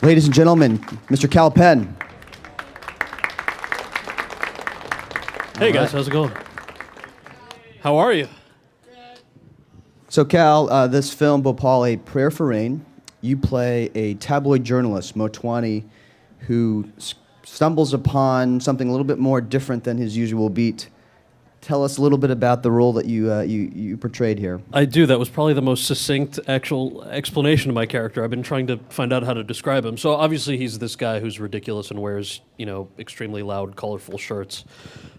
Ladies and gentlemen, Mr. Cal Penn. Hey guys, how's it going? How are you? So Cal, this film, Bhopal, A Prayer for Rain, you play a tabloid journalist, Motwani, who stumbles upon something a little bit more different than his usual beat. Tell us a little bit about the role that you portrayed here. I do. That was probably the most succinct actual explanation of my character. I've been trying to find out how to describe him. So obviously he's this guy who's ridiculous and wears, extremely loud, colorful shirts.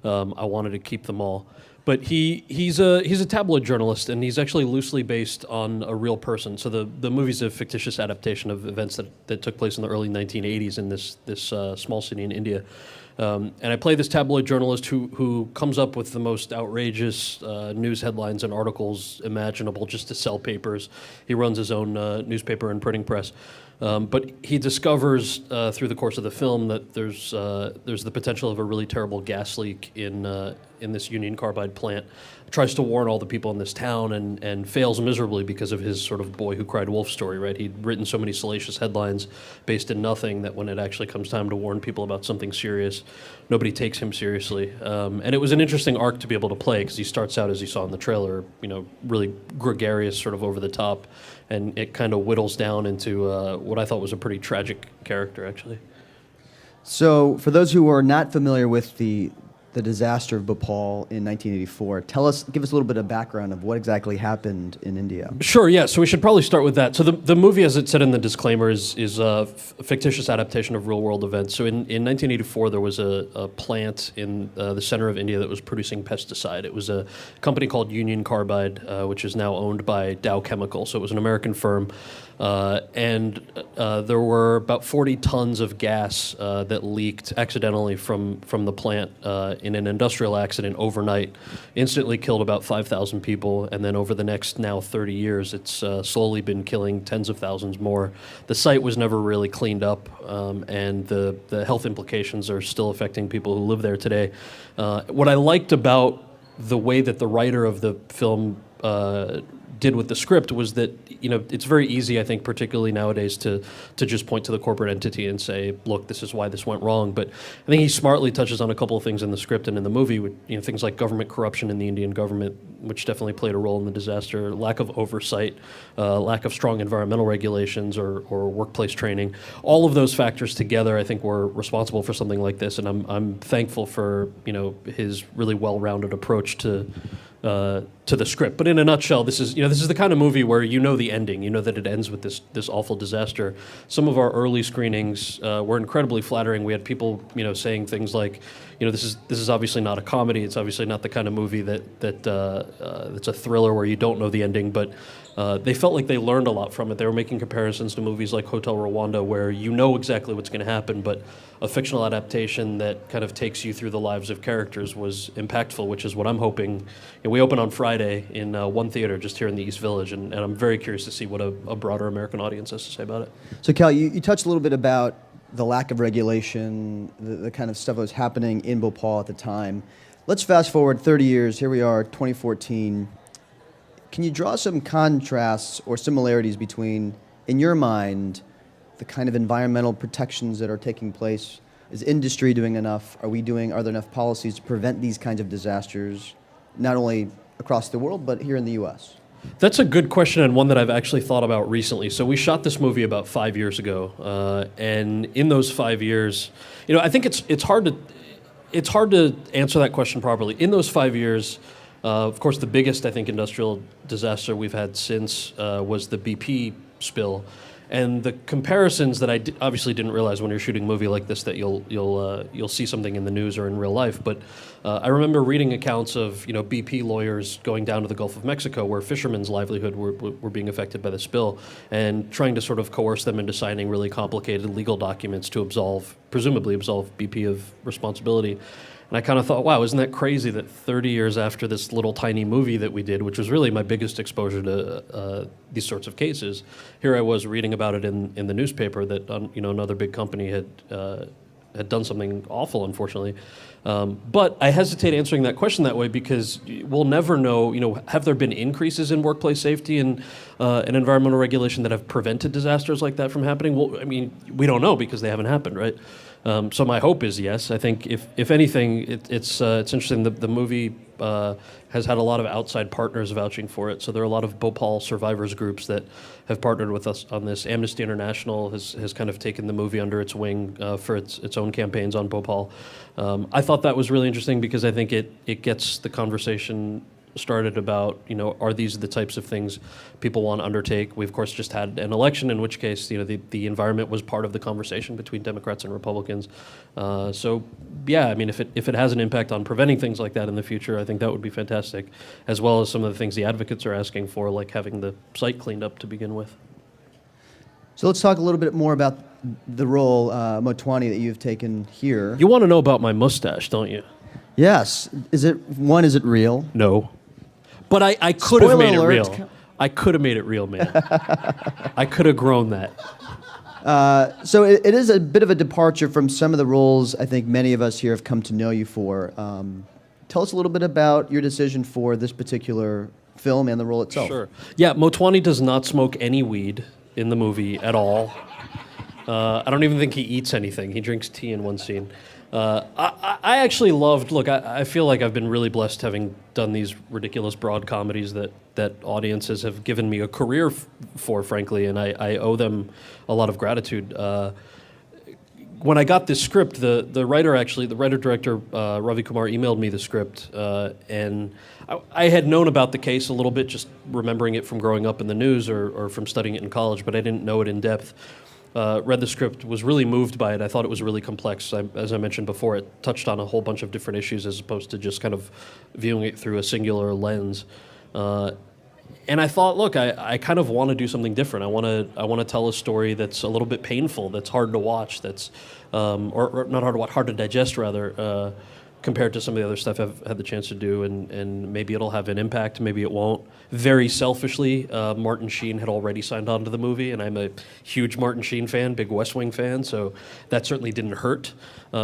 I wanted to keep them all. But he's a tabloid journalist, and he's actually loosely based on a real person. So the movie's a fictitious adaptation of events that took place in the early 1980s in this small city in India. And I play this tabloid journalist who comes up with the most outrageous news headlines and articles imaginable just to sell papers. He runs his own newspaper and printing press. But he discovers through the course of the film that there's the potential of a really terrible gas leak in this Union Carbide plant. Tries to warn all the people in this town and fails miserably because of his sort of boy who cried wolf story, right? He'd written so many salacious headlines based in nothing that when it actually comes time to warn people about something serious, nobody takes him seriously. And it was an interesting arc to be able to play because he starts out, as you saw in the trailer, really gregarious, sort of over the top, and it kind of whittles down into what I thought was a pretty tragic character, actually. So for those who are not familiar with the disaster of Bhopal in 1984. Give us a little bit of background of what exactly happened in India. Sure, yeah, so we should probably start with that. So the movie, as it said in the disclaimer, is a fictitious adaptation of real-world events. So in 1984, there was a plant in the center of India that was producing pesticide. It was a company called Union Carbide, which is now owned by Dow Chemical. So it was an American firm. And there were about 40 tons of gas that leaked accidentally from the plant in an industrial accident overnight. Instantly killed about 5,000 people, and then over the next now 30 years, it's slowly been killing tens of thousands more. The site was never really cleaned up, and the health implications are still affecting people who live there today. What I liked about the way that the writer of the film did with the script was that it's very easy, I think, particularly nowadays, to just point to the corporate entity and say, look, this is why this went wrong. But I think he smartly touches on a couple of things in the script and in the movie, with, things like government corruption in the Indian government, which definitely played a role in the disaster, lack of oversight, lack of strong environmental regulations or workplace training. All of those factors together, I think, were responsible for something like this, and I'm thankful for his really well-rounded approach to the script. But in a nutshell, this is the kind of movie where the ending, that it ends with this awful disaster. Some of our early screenings were incredibly flattering. We had people saying things like, this is obviously not a comedy. It's obviously not the kind of movie that's a thriller where you don't know the ending, but they felt like they learned a lot from it. They were making comparisons to movies like Hotel Rwanda, where you know exactly what's going to happen, but a fictional adaptation that kind of takes you through the lives of characters was impactful, which is what I'm hoping. We open on Friday in one theater just here in the East Village, and I'm very curious to see what a broader American audience has to say about it. So Cal, you touched a little bit about the lack of regulation, the kind of stuff that was happening in Bhopal at the time. Let's fast forward 30 years. Here we are, 2014. Can you draw some contrasts or similarities between, in your mind, the kind of environmental protections that are taking place? Is industry doing enough? Are there enough policies to prevent these kinds of disasters, not only across the world, but here in the U.S.? That's a good question, and one that I've actually thought about recently. So we shot this movie about 5 years ago, and in those 5 years, I think it's hard to answer that question properly. In those 5 years, of course, the biggest, I think, industrial disaster we've had since was the BP spill. And the comparisons that I obviously didn't realize when you're shooting a movie like this, that you'll see something in the news or in real life. But I remember reading accounts of BP lawyers going down to the Gulf of Mexico, where fishermen's livelihood were being affected by the spill, and trying to sort of coerce them into signing really complicated legal documents to presumably absolve BP of responsibility. And I kind of thought, wow, isn't that crazy that 30 years after this little tiny movie that we did, which was really my biggest exposure to these sorts of cases, here I was reading about it in the newspaper that another big company had done something awful, unfortunately. But I hesitate answering that question that way because we'll never know, have there been increases in workplace safety? And an environmental regulation that have prevented disasters like that from happening? Well, I mean, we don't know because they haven't happened, right? So my hope is yes. I think if anything, it's interesting. The movie has had a lot of outside partners vouching for it. So there are a lot of Bhopal survivors groups that have partnered with us on this. Amnesty International has kind of taken the movie under its wing for its own campaigns on Bhopal. I thought that was really interesting because I think it gets the conversation started about, are these the types of things people want to undertake? We, of course, just had an election in which case, the environment was part of the conversation between Democrats and Republicans. So, yeah, I mean, if it has an impact on preventing things like that in the future, I think that would be fantastic, as well as some of the things the advocates are asking for, like having the site cleaned up to begin with. So let's talk a little bit more about the role, Motwani, that you've taken here. You want to know about my mustache, don't you? Yes. Is it real? No. But I could have made Spoiler it alert. real. I could have made it real, man. I could have grown that. So it is a bit of a departure from some of the roles I think many of us here have come to know you for. Tell us a little bit about your decision for this particular film and the role itself. Sure. Yeah, Motwani does not smoke any weed in the movie at all. I don't even think he eats anything. He drinks tea in one scene. I actually loved, look, I feel like I've been really blessed having done these ridiculous broad comedies that audiences have given me a career for, frankly, and I owe them a lot of gratitude. When I got this script, the writer-director, Ravi Kumar, emailed me the script, and I had known about the case a little bit, just remembering it from growing up in the news or from studying it in college, but I didn't know it in depth. Read the script, was really moved by it. I thought it was really complex. As I mentioned before, it touched on a whole bunch of different issues as opposed to just kind of viewing it through a singular lens. And I thought, look, I kind of want to do something different. I want to tell a story that's a little bit painful, that's hard to watch, that's or not hard to watch, hard to digest rather. Compared to some of the other stuff I've had the chance to do, and maybe it'll have an impact, maybe it won't. Very selfishly, Martin Sheen had already signed on to the movie, and I'm a huge Martin Sheen fan, big West Wing fan, so that certainly didn't hurt.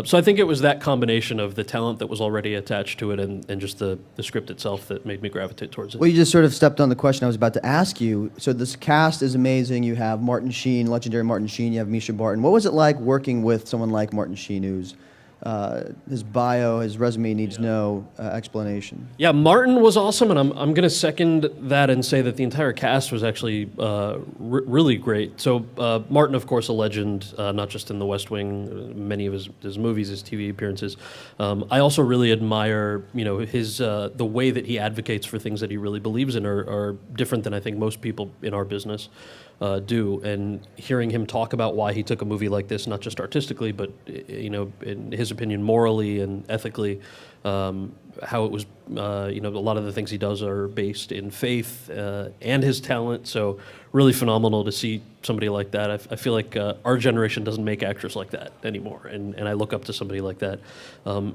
So I think it was that combination of the talent that was already attached to it and just the script itself that made me gravitate towards it. Well, you just sort of stepped on the question I was about to ask you. So this cast is amazing. You have Martin Sheen, legendary Martin Sheen. You have Misha Barton. What was it like working with someone like Martin Sheen, who's his bio, his resume needs no explanation? Yeah, Martin was awesome, and I'm going to second that and say that the entire cast was actually really great. So Martin, of course, a legend, not just in The West Wing, many of his movies, his TV appearances. I also really admire, his the way that he advocates for things that he really believes in are different than I think most people in our business do. And hearing him talk about why he took a movie like this, not just artistically, but in his opinion, morally and ethically, how it was, a lot of the things he does are based in faith and his talent. So really phenomenal to see somebody like that. I feel like our generation doesn't make actors like that anymore, and I look up to somebody like that.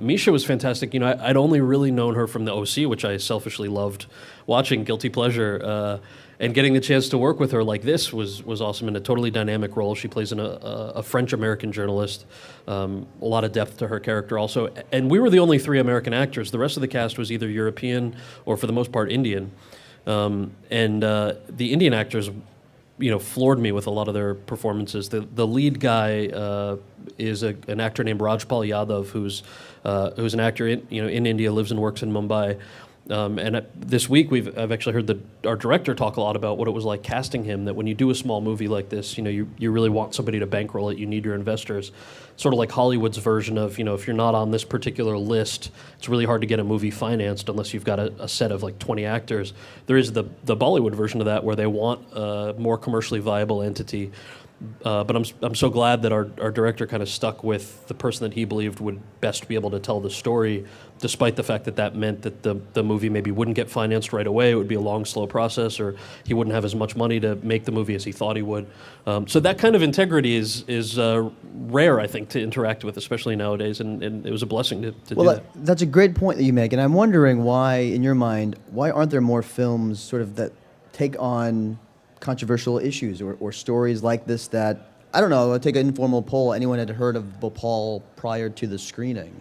Misha was fantastic. I'd only really known her from the OC, which I selfishly loved watching, guilty pleasure. And getting the chance to work with her like this was awesome, in a totally dynamic role. She plays a French-American journalist, a lot of depth to her character also. And we were the only 3 American actors. The rest of the cast was either European or, for the most part, Indian. And the Indian actors, floored me with a lot of their performances. The lead guy is an actor named Rajpal Yadav, who's an actor in India, lives and works in Mumbai. And this week, I've actually heard our director talk a lot about what it was like casting him, that when you do a small movie like this, you really want somebody to bankroll it. You need your investors. Sort of like Hollywood's version of, if you're not on this particular list, it's really hard to get a movie financed unless you've got a set of like 20 actors. There is the Bollywood version of that where they want a more commercially viable entity. But I'm so glad that our director kind of stuck with the person that he believed would best be able to tell the story, despite the fact that meant that the movie maybe wouldn't get financed right away. It would be a long, slow process, or he wouldn't have as much money to make the movie as he thought he would. So that kind of integrity is rare, I think, to interact with, especially nowadays, and it was a blessing to do that. That's a great point that you make, and I'm wondering why, in your mind, why aren't there more films sort of that take on controversial issues or stories like this that, I don't know, I'll take an informal poll. Anyone had heard of Bhopal prior to the screening?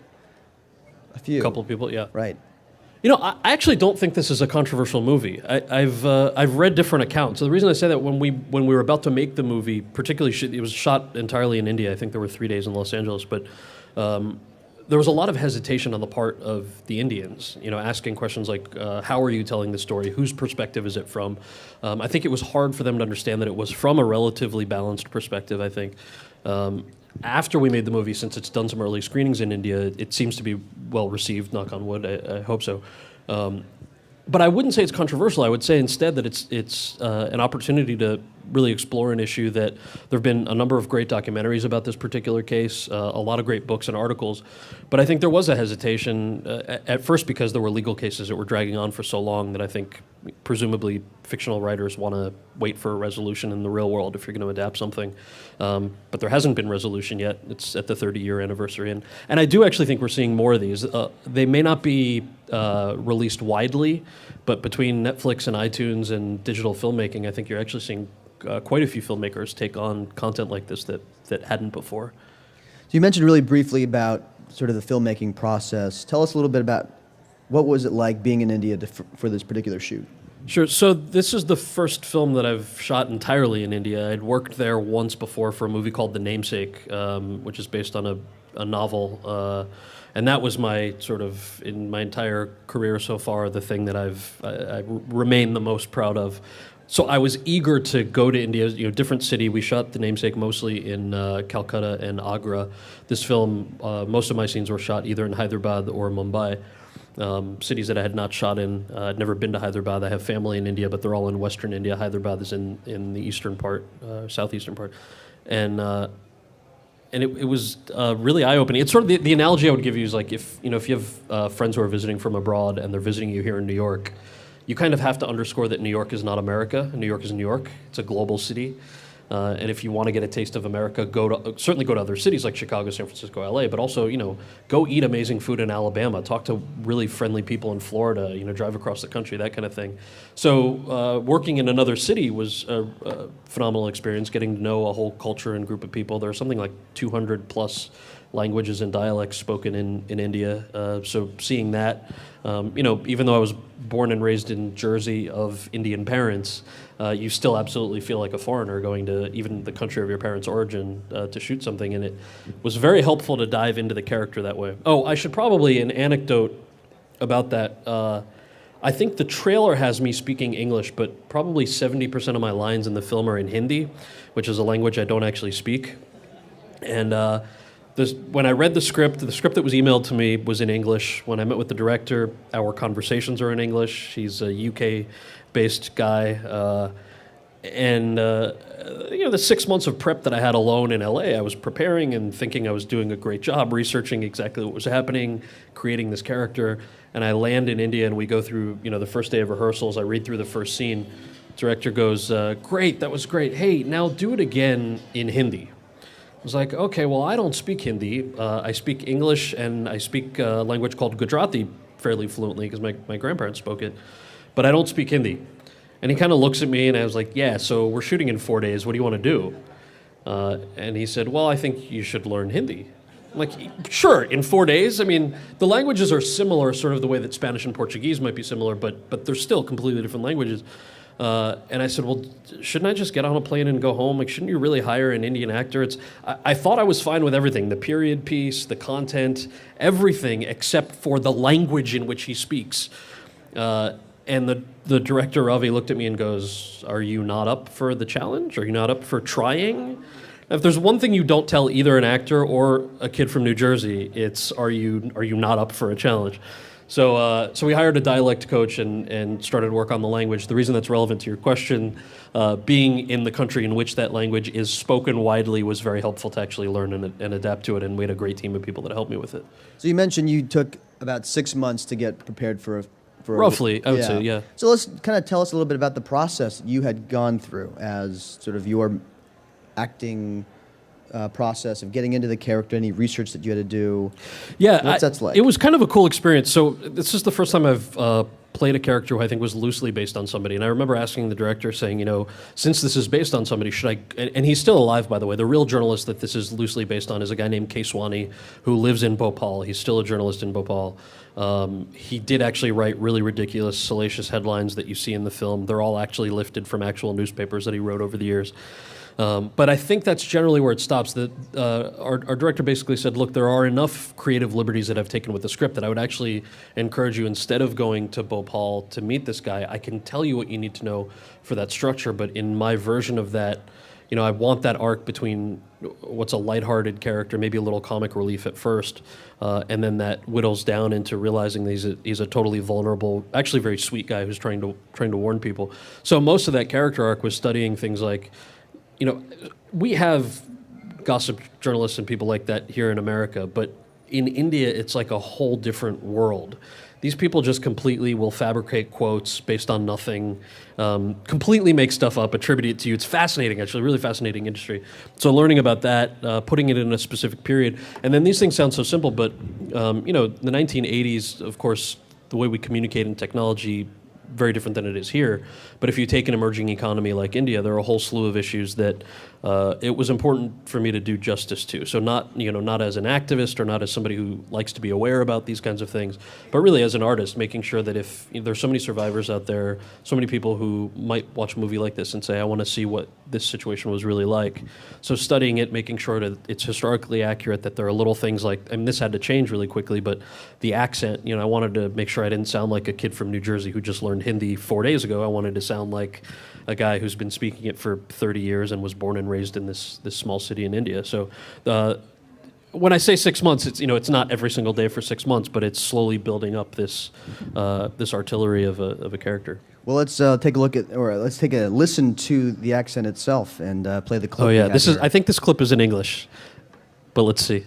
A few. A couple of people, yeah. Right. I actually don't think this is a controversial movie. I've read different accounts. So the reason I say that when we were about to make the movie, particularly it was shot entirely in India. I think there were 3 days in Los Angeles, but there was a lot of hesitation on the part of the Indians. Asking questions like, "How are you telling the story? Whose perspective is it from?" I think it was hard for them to understand that it was from a relatively balanced perspective. I think. After we made the movie, since it's done some early screenings in India, it seems to be well received, knock on wood, I hope so. But I wouldn't say it's controversial. I would say instead that it's an opportunity to really explore an issue that there have been a number of great documentaries about this particular case, a lot of great books and articles. But I think there was a hesitation at first because there were legal cases that were dragging on for so long that I think presumably fictional writers want to wait for a resolution in the real world if you're going to adapt something. But there hasn't been resolution yet. It's at the 30-year anniversary. And I do actually think we're seeing more of these. They may not be released widely, but between Netflix and iTunes and digital filmmaking, I think you're actually seeing quite a few filmmakers take on content like this that hadn't before. So you mentioned really briefly about sort of the filmmaking process. Tell us a little bit about what was it like being in India for this particular shoot? Sure. So this is the first film that I've shot entirely in India. I'd worked there once before for a movie called The Namesake, which is based on a novel. And that was my sort of, in my entire career so far, the thing that I remain the most proud of. So I was eager to go to India, different city. We shot The Namesake mostly in Calcutta and Agra. This film, most of my scenes were shot either in Hyderabad or Mumbai. Cities that I had not shot in. I'd never been to Hyderabad. I have family in India, but they're all in western India. Hyderabad is in the eastern part, southeastern part. And it was really eye-opening. It's sort of the analogy I would give you is like if you have friends who are visiting from abroad and they're visiting you here in New York, you kind of have to underscore that New York is not America. New York is New York. It's a global city. And if you want to get a taste of America, certainly go to other cities like Chicago, San Francisco, LA, but also, go eat amazing food in Alabama, talk to really friendly people in Florida, drive across the country, that kind of thing. So working in another city was a phenomenal experience, getting to know a whole culture and group of people. There are something like 200 plus languages and dialects spoken in India. So seeing that, even though I was born and raised in Jersey of Indian parents, you still absolutely feel like a foreigner going to even the country of your parents' origin to shoot something, and it was very helpful to dive into the character that way. Oh, I should probably, an anecdote about that. I think the trailer has me speaking English, but probably 70% of my lines in the film are in Hindi, which is a language I don't actually speak. And when I read the script that was emailed to me was in English. When I met with the director, our conversations are in English. He's a UK-based guy. The 6 months of prep that I had alone in LA, I was preparing and thinking I was doing a great job, researching exactly what was happening, creating this character. And I land in India and we go through, the first day of rehearsals. I read through the first scene. Director goes, "Great, that was great. Hey, now do it again in Hindi." I was like, okay, well, I don't speak Hindi. I speak English and I speak a language called Gujarati fairly fluently because my grandparents spoke it, but I don't speak Hindi. And he kind of looks at me and I was like, yeah, so we're shooting in 4 days. What do you want to do? And he said, well, I think you should learn Hindi. I'm like, sure, in 4 days? I mean, the languages are similar, sort of the way that Spanish and Portuguese might be similar, but they're still completely different languages. And I said, well, shouldn't I just get on a plane and go home? Like, shouldn't you really hire an Indian actor? I thought I was fine with everything, the period piece, the content, everything except for the language in which he speaks. And the director, Ravi, looked at me and goes, are you not up for the challenge? Are you not up for trying? If there's one thing you don't tell either an actor or a kid from New Jersey, it's are you not up for a challenge? So we hired a dialect coach and started work on the language. The reason that's relevant to your question, being in the country in which that language is spoken widely was very helpful to actually learn and adapt to it, and we had a great team of people that helped me with it. So you mentioned you took about 6 months to get prepared for Roughly, I would say, yeah. So let's kind of tell us a little bit about the process you had gone through as sort of your acting process of getting into the character, any research that you had to do. Yeah, what's that like? It was kind of a cool experience. So this is the first time I've played a character who I think was loosely based on somebody. And I remember asking the director, saying, since this is based on somebody, should I... And he's still alive, by the way. The real journalist that this is loosely based on is a guy named Keswani, who lives in Bhopal. He's still a journalist in Bhopal. He did actually write really ridiculous, salacious headlines that you see in the film. They're all actually lifted from actual newspapers that he wrote over the years. But I think that's generally where it stops. Our director basically said, look, there are enough creative liberties that I've taken with the script that I would actually encourage you, instead of going to Bhopal to meet this guy, I can tell you what you need to know for that structure. But in my version of that, I want that arc between what's a lighthearted character, maybe a little comic relief at first, and then that whittles down into realizing that he's a totally vulnerable, actually very sweet guy who's trying to warn people. So most of that character arc was studying things like, we have gossip journalists and people like that here in America, but in India, it's like a whole different world. These people just completely will fabricate quotes based on nothing, completely make stuff up, attribute it to you. It's fascinating, actually, really fascinating industry. So learning about that, putting it in a specific period, and then these things sound so simple, but the 1980s, of course, the way we communicate in technology, very different than it is here. But if you take an emerging economy like India, there are a whole slew of issues that it was important for me to do justice to. So not as an activist or not as somebody who likes to be aware about these kinds of things, but really as an artist, making sure that if there's so many survivors out there, so many people who might watch a movie like this and say, I want to see what this situation was really like. So studying it, making sure that it's historically accurate, that there are little things like, and this had to change really quickly, but the accent, I wanted to make sure I didn't sound like a kid from New Jersey who just learned Hindi 4 days ago. I wanted to sound like a guy who's been speaking it for 30 years and was born and raised in this small city in India. So when I say 6 months, it's not every single day for 6 months, but it's slowly building up this artillery of a character. Well, let's take a listen to the accent itself and play the clip. Oh yeah, I think this clip is in English, but let's see.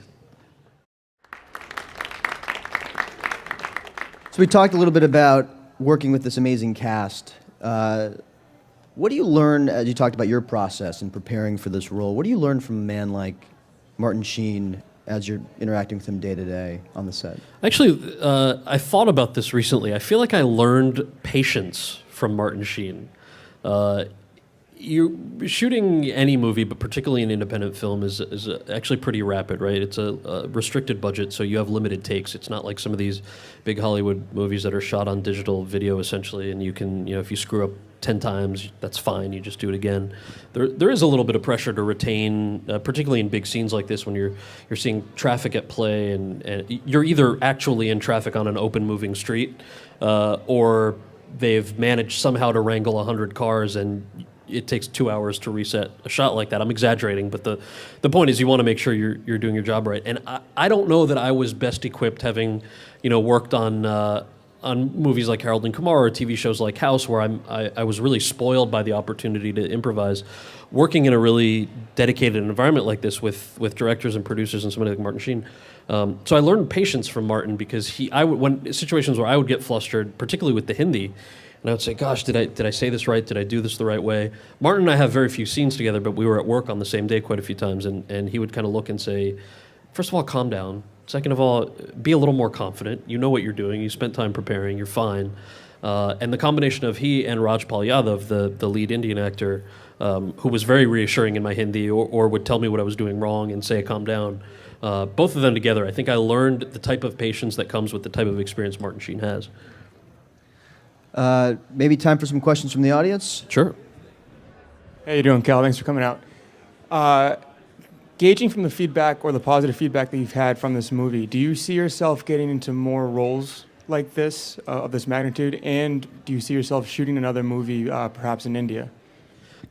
So we talked a little bit about working with this amazing cast. What do you learn, as you talked about your process in preparing for this role, what do you learn from a man like Martin Sheen as you're interacting with him day to day on the set? Actually, I thought about this recently. I feel like I learned patience from Martin Sheen. You're shooting any movie, but particularly an independent film, is actually pretty rapid, right? It's a restricted budget, so you have limited takes. It's not like some of these big Hollywood movies that are shot on digital video, essentially, and you can, if you screw up 10 times, that's fine. You just do it again. There is a little bit of pressure to retain, particularly in big scenes like this, when you're seeing traffic at play, and you're either actually in traffic on an open moving street, or they've managed somehow to wrangle 100 cars and it takes 2 hours to reset a shot like that. I'm exaggerating, but the point is you want to make sure you're doing your job right. And I don't know that I was best equipped, having worked on movies like Harold and Kumar or TV shows like House, where I was really spoiled by the opportunity to improvise. Working in a really dedicated environment like this with directors and producers and somebody like Martin Sheen. So I learned patience from Martin, because when situations where I would get flustered, particularly with the Hindi, and I would say, gosh, did I say this right? Did I do this the right way? Martin and I have very few scenes together, but we were at work on the same day quite a few times, and he would kind of look and say, first of all, calm down. Second of all, be a little more confident. You know what you're doing. You spent time preparing. You're fine. And the combination of he and Rajpal Yadav, the lead Indian actor, who was very reassuring in my Hindi, or would tell me what I was doing wrong and say, calm down. Both of them together, I think I learned the type of patience that comes with the type of experience Martin Sheen has. Maybe time for some questions from the audience? Sure. How you doing, Cal? Thanks for coming out. Gauging from the feedback or the positive feedback that you've had from this movie, do you see yourself getting into more roles like this, of this magnitude? And do you see yourself shooting another movie, perhaps in India?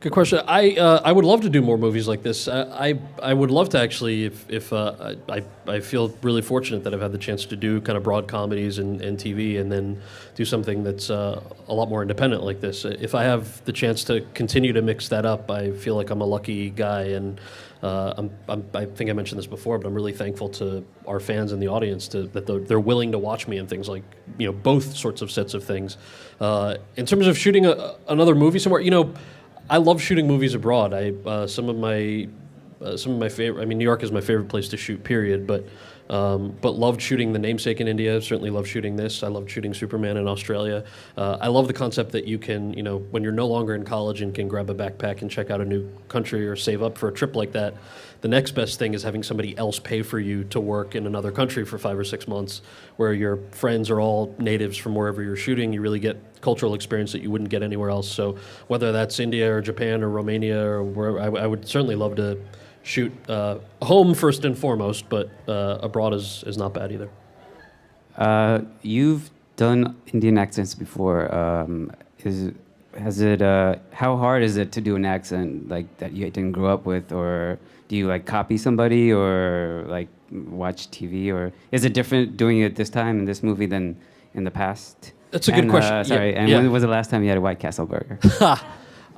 Good question. I would love to do more movies like this. I would love to actually, if I feel really fortunate that I've had the chance to do kind of broad comedies and TV, and then do something that's a lot more independent like this. If I have the chance to continue to mix that up, I feel like I'm a lucky guy, and I think I mentioned this before, but I'm really thankful to our fans and the audience that they're willing to watch me in things like, both sorts of sets of things. In terms of shooting another movie somewhere, I love shooting movies abroad. Some of my favorite. I mean, New York is my favorite place to shoot. Period. But but loved shooting The Namesake in India. Certainly loved shooting this. I loved shooting Superman in Australia. I love the concept that you can, when you're no longer in college and can grab a backpack and check out a new country or save up for a trip like that, the next best thing is having somebody else pay for you to work in another country for 5 or 6 months, where your friends are all natives from wherever you're shooting. You really get cultural experience that you wouldn't get anywhere else. So whether that's India or Japan or Romania or wherever, I would certainly love to shoot home first and foremost, but abroad is not bad either. You've done Indian accents before. How hard is it to do an accent like that you didn't grow up with, or do you like copy somebody or like watch TV, or is it different doing it this time in this movie than in the past? That's a good question. Sorry, Yeah. When was the last time you had a White Castle burger?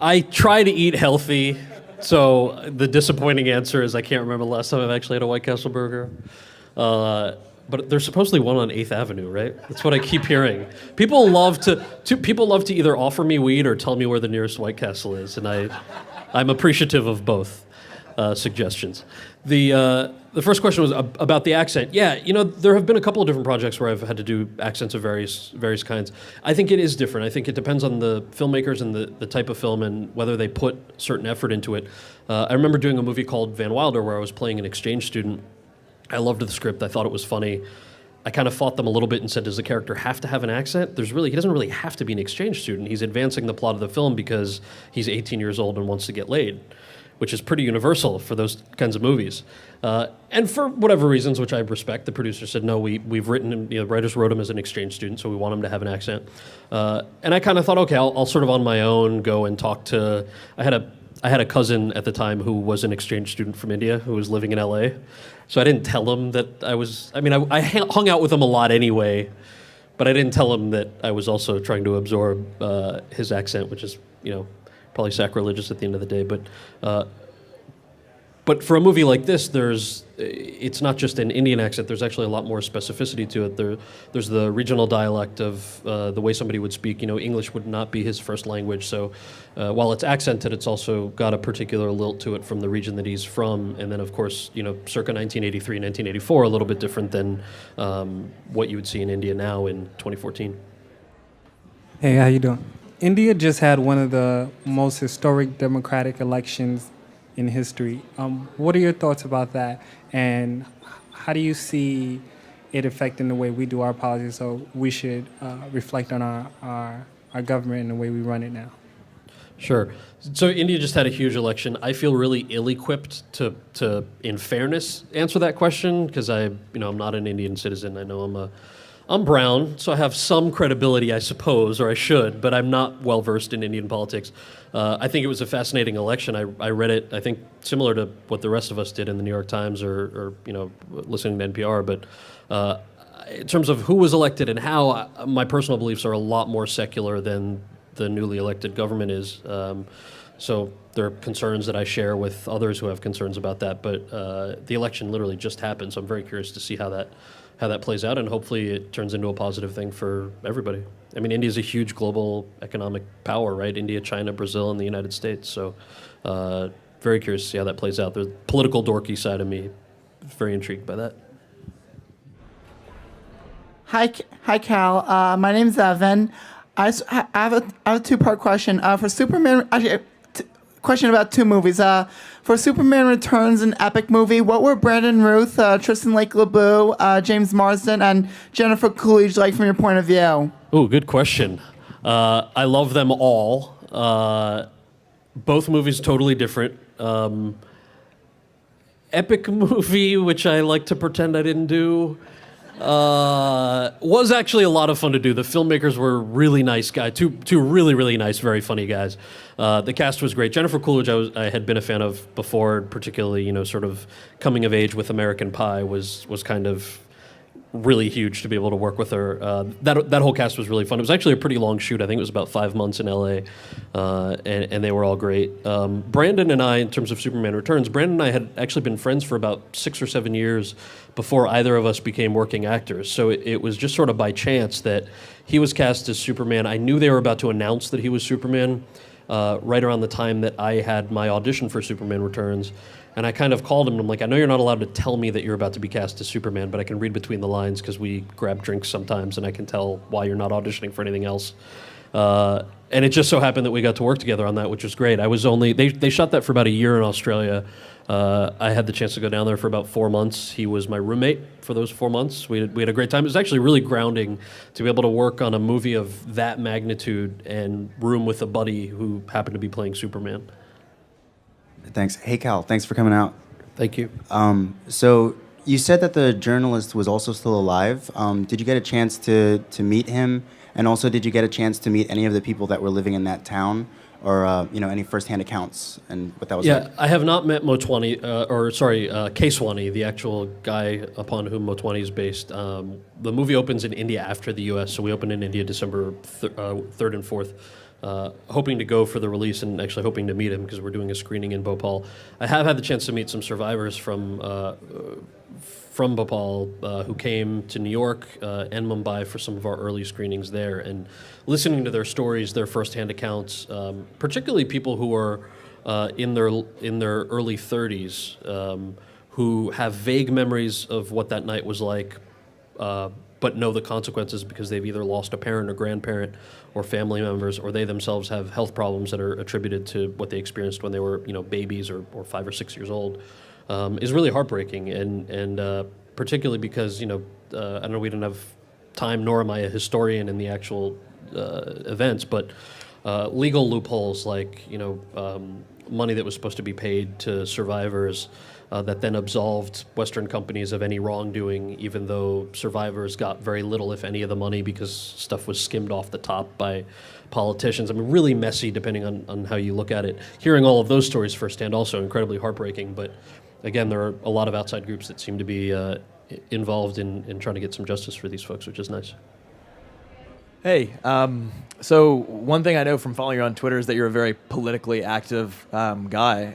I try to eat healthy, so the disappointing answer is I can't remember the last time I've actually had a White Castle burger. But there's supposedly one on 8th Avenue, right? That's what I keep hearing. People love to either offer me weed or tell me where the nearest White Castle is, and I'm appreciative of both suggestions. The first question was about the accent. Yeah, there have been a couple of different projects where I've had to do accents of various kinds. I think it is different. I think it depends on the filmmakers and the type of film and whether they put certain effort into it. I remember doing a movie called Van Wilder where I was playing an exchange student. I loved the script. I thought it was funny. I kind of fought them a little bit and said, does the character have to have an accent? He doesn't really have to be an exchange student. He's advancing the plot of the film because he's 18 years old and wants to get laid, which is pretty universal for those kinds of movies. And for whatever reasons, which I respect, the producer said, no, we've written, the writers wrote him as an exchange student, so we want him to have an accent. And I kind of thought, okay, I'll sort of on my own go and talk to, I had a cousin at the time who was an exchange student from India who was living in LA. So I didn't tell him that I hung out with him a lot anyway, but I didn't tell him that I was also trying to absorb his accent, which is, probably sacrilegious at the end of the day. But for a movie like this, it's not just an Indian accent. There's actually a lot more specificity to it. There's the regional dialect of the way somebody would speak. English would not be his first language. So while it's accented, it's also got a particular lilt to it from the region that he's from. And then, of course, circa 1983, 1984, a little bit different than what you would see in India now in 2014. Hey, how you doing? India just had one of the most historic democratic elections in history. What are your thoughts about that? And how do you see it affecting the way we do our policies? So we should reflect on our government and the way we run it now. Sure. So India just had a huge election. I feel really ill-equipped to, in fairness, answer that question because I'm not an Indian citizen. I know I'm brown, so I have some credibility, I suppose, or I should, but I'm not well-versed in Indian politics. I think it was a fascinating election. I read it, I think, similar to what the rest of us did in the New York Times or listening to NPR. But in terms of who was elected and how, my personal beliefs are a lot more secular than the newly elected government is. So there are concerns that I share with others who have concerns about that. But the election literally just happened, so I'm very curious to see how that plays out, and hopefully it turns into a positive thing for everybody. I mean, India is a huge global economic power, right? India, China, Brazil, and the United States. So very curious to see how that plays out. The political dorky side of me is very intrigued by that. Hi, Cal. My name's Evan. I have a two-part question. For Superman, actually, question about two movies. For Superman Returns, an epic movie, what were Brandon Routh, Tristan Lake LeBeau, James Marsden, and Jennifer Coolidge like from your point of view? Oh, good question. I love them all. Both movies totally different. Epic movie, which I like to pretend I didn't do, was actually a lot of fun to do. The filmmakers were really nice guys, two really, really nice, very funny guys. The cast was great. Jennifer Coolidge I had been a fan of before, particularly, sort of coming of age with American Pie was kind of really huge to be able to work with her. That whole cast was really fun. It was actually a pretty long shoot. I think it was about 5 months in LA, and they were all great. Brandon and I, in terms of Superman Returns, Brandon and I had actually been friends for about 6 or 7 years before either of us became working actors. So it was just sort of by chance that he was cast as Superman. I knew they were about to announce that he was Superman right around the time that I had my audition for Superman Returns. And I kind of called him and I'm like, I know you're not allowed to tell me that you're about to be cast as Superman, but I can read between the lines because we grab drinks sometimes and I can tell why you're not auditioning for anything else. And it just so happened that we got to work together on that, which was great. They shot that for about a year in Australia. I had the chance to go down there for about 4 months. He was my roommate for those 4 months. We had a great time. It was actually really grounding to be able to work on a movie of that magnitude and room with a buddy who happened to be playing Superman. Thanks. Hey, Cal, thanks for coming out. Thank you. So you said that the journalist was also still alive. Did you get a chance to meet him? And also, did you get a chance to meet any of the people that were living in that town? Or any firsthand accounts and what that was like? Yeah, I have not met Keswani, the actual guy upon whom Motwani is based. The movie opens in India after the U.S., so we open in India December 3rd and 4th. Hoping to go for the release and actually hoping to meet him because we're doing a screening in Bhopal. I have had the chance to meet some survivors from Bhopal who came to New York and Mumbai for some of our early screenings there, and listening to their stories, their firsthand accounts, particularly people who are in their early 30s who have vague memories of what that night was like, but know the consequences because they've either lost a parent or grandparent or family members, or they themselves have health problems that are attributed to what they experienced when they were babies or 5 or 6 years old. Is really heartbreaking, and particularly because I know we didn't have time, nor am I a historian in the actual events, but legal loopholes like money that was supposed to be paid to survivors that then absolved Western companies of any wrongdoing, even though survivors got very little, if any, of the money because stuff was skimmed off the top by politicians. I mean, really messy depending on how you look at it. Hearing all of those stories firsthand also incredibly heartbreaking, but again, there are a lot of outside groups that seem to be involved in trying to get some justice for these folks, which is nice. Hey, so one thing I know from following you on Twitter is that you're a very politically active guy.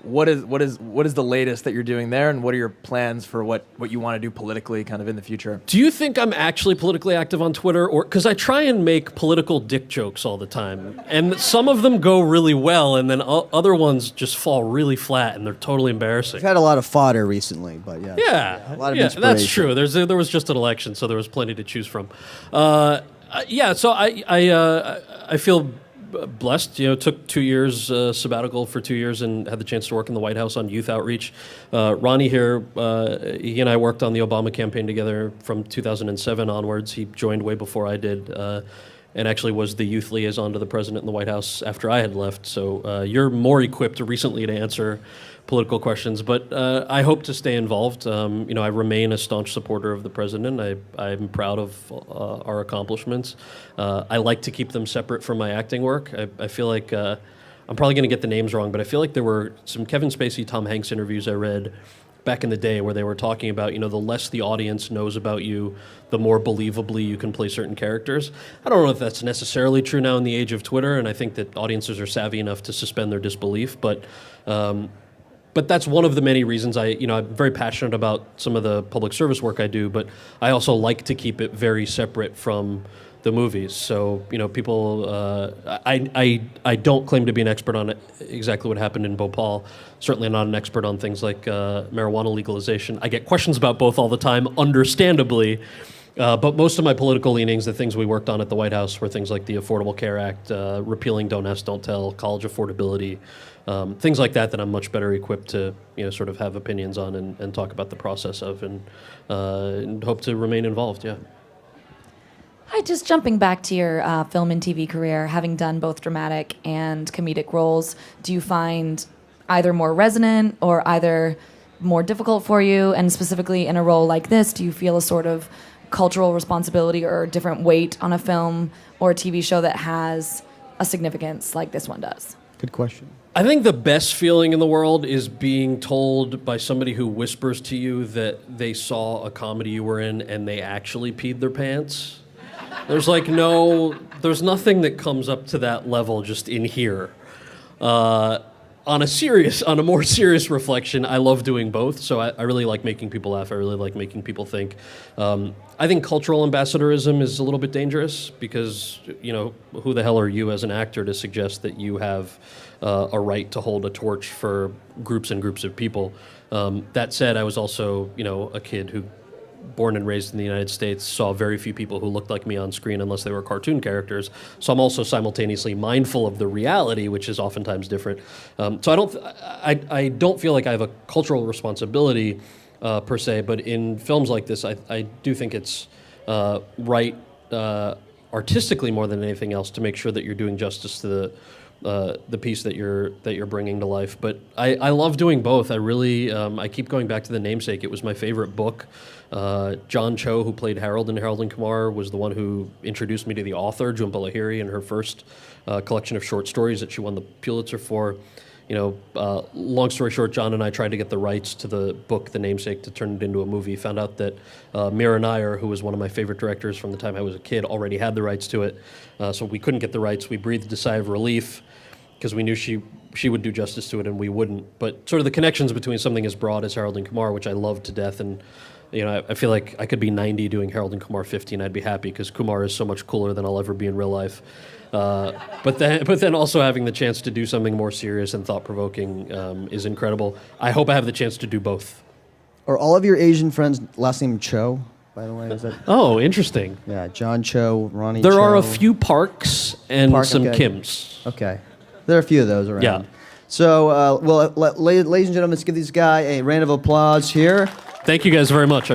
What is the latest that you're doing there, and what are your plans for what you want to do politically kind of in the future? Do you think I'm actually politically active on Twitter? Or because I try and make political dick jokes all the time, and some of them go really well, and then other ones just fall really flat, and they're totally embarrassing. We've had a lot of fodder recently, but yeah. Yeah, a lot of yeah, inspiration. that's true. There was just an election, so there was plenty to choose from. So I feel blessed. Took 2 years sabbatical for 2 years and had the chance to work in the White House on youth outreach. Ronnie here, he and I worked on the Obama campaign together from 2007 onwards. He joined way before I did, and actually was the youth liaison to the president in the White House after I had left. So you're more equipped recently to answer political questions, but I hope to stay involved. I remain a staunch supporter of the president. I'm proud of our accomplishments. I like to keep them separate from my acting work. I feel like I'm probably going to get the names wrong, but I feel like there were some Kevin Spacey, Tom Hanks interviews I read back in the day where they were talking about, the less the audience knows about you, the more believably you can play certain characters. I don't know if that's necessarily true now in the age of Twitter, and I think that audiences are savvy enough to suspend their disbelief, but that's one of the many reasons I'm very passionate about some of the public service work I do, but I also like to keep it very separate from the movies. So, people, I don't claim to be an expert on exactly what happened in Bhopal. Certainly not an expert on things like marijuana legalization. I get questions about both all the time, understandably. But most of my political leanings, the things we worked on at the White House, were things like the Affordable Care Act, repealing Don't Ask, Don't Tell, college affordability, things like that I'm much better equipped to sort of have opinions on and talk about the process of, and hope to remain involved, yeah. Hi, just jumping back to your film and TV career, having done both dramatic and comedic roles, do you find either more resonant or either more difficult for you? And specifically in a role like this, do you feel a sort of cultural responsibility or different weight on a film or a TV show that has a significance like this one does? Good question. I think the best feeling in the world is being told by somebody who whispers to you that they saw a comedy you were in and they actually peed their pants. There's nothing that comes up to that level just in here. On a more serious reflection, I love doing both. So I really like making people laugh. I really like making people think. I think cultural ambassadorism is a little bit dangerous because, who the hell are you as an actor to suggest that you have a right to hold a torch for groups and groups of people. That said, I was also, a kid who, born and raised in the United States, saw very few people who looked like me on screen unless they were cartoon characters. So I'm also simultaneously mindful of the reality, which is oftentimes different. So I don't feel like I have a cultural responsibility per se, but in films like this, I do think it's right artistically more than anything else to make sure that you're doing justice to the piece that you're bringing to life. But I love doing both. I really I keep going back to The Namesake. It was my favorite book. John Cho, who played Harold in Harold and Kumar, was the one who introduced me to the author, Jhumpa Lahiri, and her first collection of short stories that she won the Pulitzer for. Long story short, John and I tried to get the rights to the book, The Namesake, to turn it into a movie. Found out that Mira Nair, who was one of my favorite directors from the time I was a kid, already had the rights to it. So we couldn't get the rights. We breathed a sigh of relief because we knew she would do justice to it and we wouldn't. But sort of the connections between something as broad as Harold and Kumar, which I love to death, and I feel like I could be 90 doing Harold and Kumar 50 and I'd be happy because Kumar is so much cooler than I'll ever be in real life. But then also having the chance to do something more serious and thought-provoking is incredible. I hope I have the chance to do both. Are all of your Asian friends last name Cho, by the way? Is that? Oh, interesting. Yeah, John Cho, Ronnie There Cho. are a few Parks and some okay. Kims. Okay. There are a few of those around. Yeah. So, ladies and gentlemen, let's give this guy a round of applause here. Thank you guys very much.